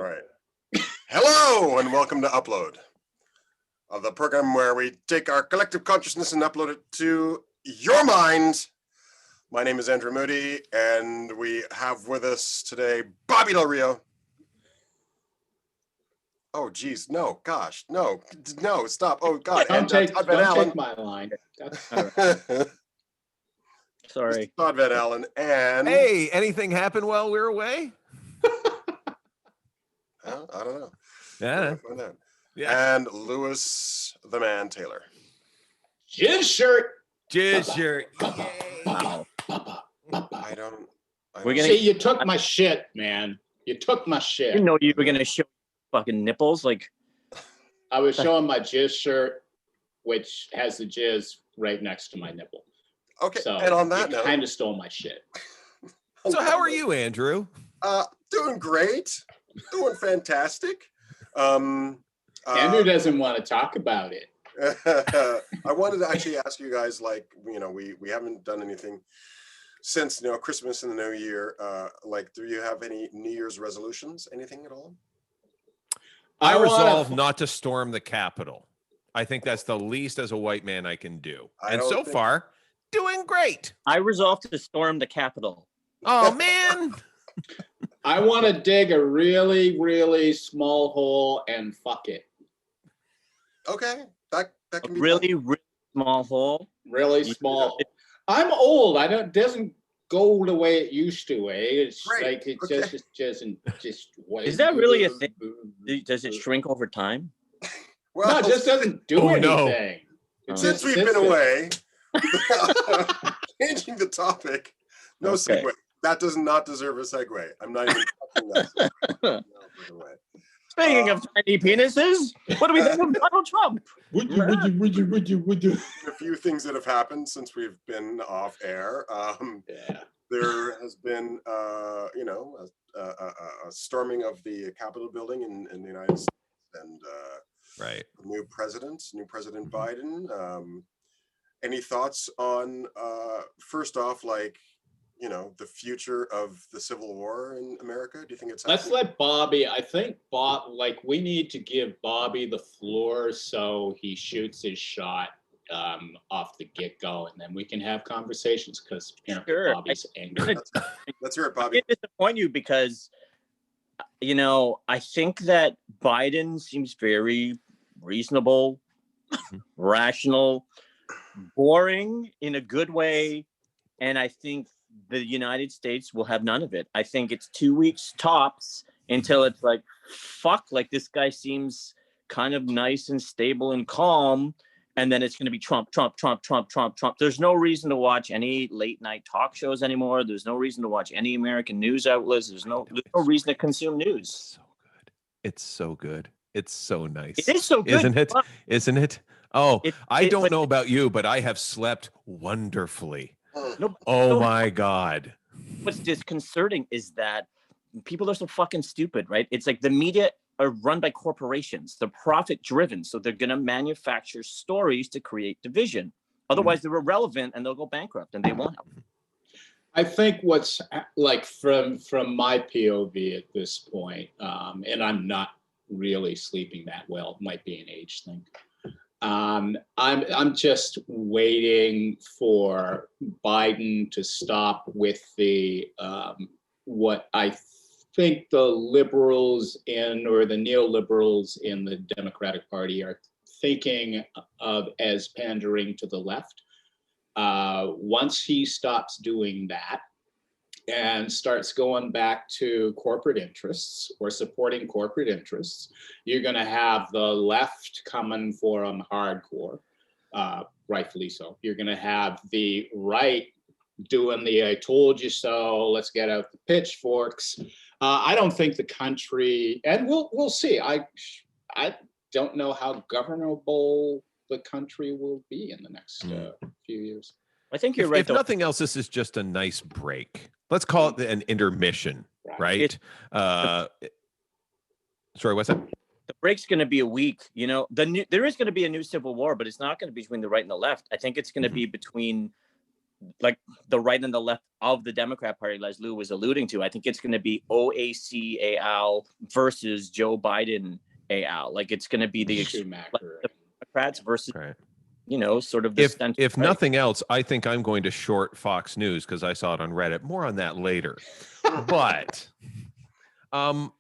All right. Hello and welcome to Upload, the program where we take our collective consciousness and upload it to your mind. My name is Andrew Moody, and we have with us today Bobby Del Rio. Oh, geez, no, gosh, no, stop. Oh, God. Don't take my line. Sorry. Todd Van Allen and... Hey, anything happened while we were away? I don't know. Yeah. Yeah. And Lewis the Man Taylor. Jizz shirt. Jizz shirt. Wow. I don't See, you took my shit, man. You took my shit. You know you were gonna show fucking nipples, like. I was showing my jizz shirt, which has the jizz right next to my nipple. Okay, so and on that note, kind of stole my shit. So how are you, Andrew? Doing great. Doing fantastic. Andrew doesn't want to talk about it. I wanted to actually ask you guys, like, we haven't done anything since, Christmas and the New Year. Do you have any New Year's resolutions? Anything at all? I resolve not to storm the Capitol. I think that's the least as a white man I can do. And so far, doing great. I resolved to storm the Capitol. Oh, man. I want to dig a really, really small hole and fuck it. Okay, that can be really small hole. Really small. I'm old. Doesn't go the way it used to. It's like it just. Is that really a thing? Does it shrink over time? Well, no, it just doesn't do anything. No. Since we've been away, changing the topic. No segue. That does not deserve a segue. I'm not even touching that. No, Speaking of tiny penises, what do we think of Donald Trump? Would you? A few things that have happened since we've been off air. There has been, a storming of the Capitol building in the United States, and new President Biden. Any thoughts on, first off, the future of the Civil War in America? Do you think it's happening? Let's let Bobby, I think we need to give Bobby the floor so he shoots his shot off the get-go, and then we can have conversations because Bobby's angry. Let's hear it, Bobby. I disappoint you because, I think that Biden seems very reasonable, rational, boring in a good way, and I think the United States will have none of it. I think it's 2 weeks tops until it's like, fuck, like this guy seems kind of nice and stable and calm. And then it's going to be Trump. There's no reason to watch any late night talk shows anymore. There's no reason to watch any American news outlets. There's no reason to consume news. So good. It's so good. It's so nice. It is so good. Isn't it? Oh, I don't know about you, but I have slept wonderfully. My God. What's disconcerting is that people are so fucking stupid, right? It's like the media are run by corporations. They're profit driven. So they're going to manufacture stories to create division. Otherwise, they're irrelevant and they'll go bankrupt and they won't help. I think what's like from my POV at this point, and I'm not really sleeping that well, might be an age thing. I'm just waiting for Biden to stop with the what I think the liberals or the neoliberals in the Democratic Party are thinking of as pandering to the left. Once he stops doing that and starts going back to corporate interests or supporting corporate interests, you're going to have the left coming for him hardcore, rightfully so. You're going to have the right doing the I told you so, let's get out the pitchforks. I don't think the country, and we'll see. I don't know how governable the country will be in the next few years. I think you're right. If nothing else, this is just a nice break. Let's call it an intermission, right? Sorry, what's that? The break's going to be a week. There is going to be a new civil war, but it's not going to be between the right and the left. I think it's going to be between like the right and the left of the Democrat Party, as Lou was alluding to. I think it's going to be OAC AL versus Joe Biden AL. Like it's going to be the Democrats versus, sort of the if nothing else, I think I'm going to short Fox News because I saw it on Reddit. More on that later. But I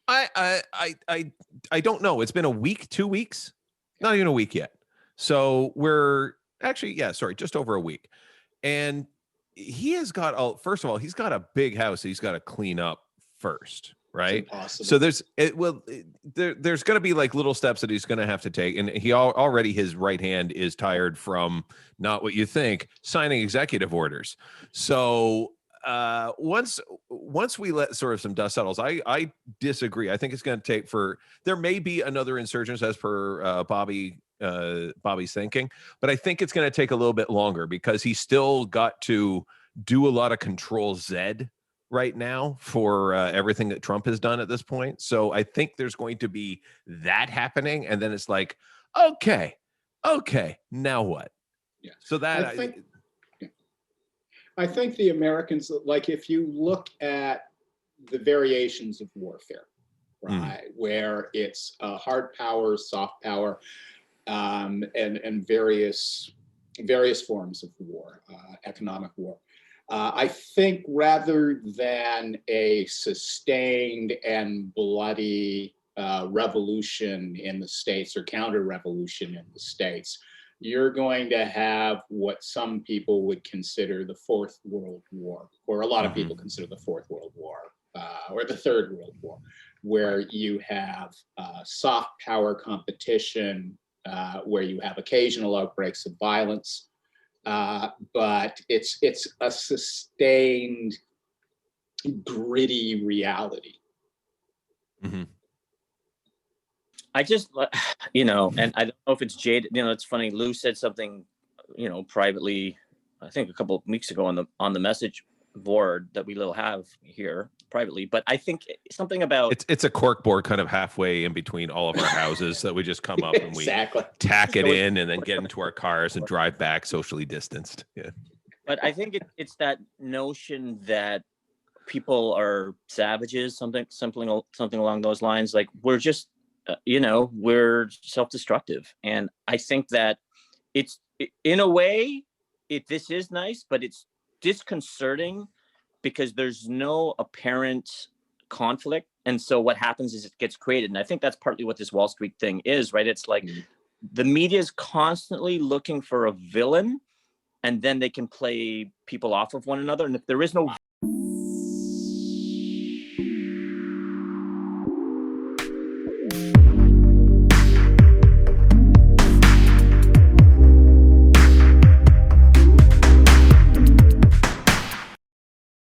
don't know. It's been a week, 2 weeks, not even a week yet. So we're actually, just over a week. And he has got, first of all, he's got a big house he's got to clean up first, right? So there's going to be like little steps that he's going to have to take. And he already, his right hand is tired from, not what you think, signing executive orders. So once we let sort of some dust settles, I disagree. I think it's going to take there may be another insurgence as per Bobby's thinking, but I think it's going to take a little bit longer because he's still got to do a lot of Control Z right now for everything that Trump has done at this point. So I think there's going to be that happening, and then it's like, okay, now what? Yeah. So that I think the Americans, like if you look at the variations of warfare, right, where it's hard power, soft power, and various forms of war, economic war. I think rather than a sustained and bloody revolution in the States or counter-revolution in the States, you're going to have what some people would consider the Fourth World War, or a lot of people consider the Fourth World War, or the Third World War, where you have soft power competition, where you have occasional outbreaks of violence, but it's a sustained, gritty reality. I just, and I don't know if it's Jade. It's funny. Lou said something, privately, I think a couple of weeks ago on the message board that we have here privately. But I think something about it's a cork board kind of halfway in between all of our houses that we just come up and we tack it in and then get into our cars and drive back socially distanced. Yeah. But I think it's that notion that people are savages, something along those lines. Like we're just, we're self-destructive. And I think that it's, in a way, this is nice, but it's disconcerting because there's no apparent conflict. And so what happens is it gets created. And I think that's partly what this Wall Street thing is, right? It's like the media is constantly looking for a villain, and then they can play people off of one another. And if there is no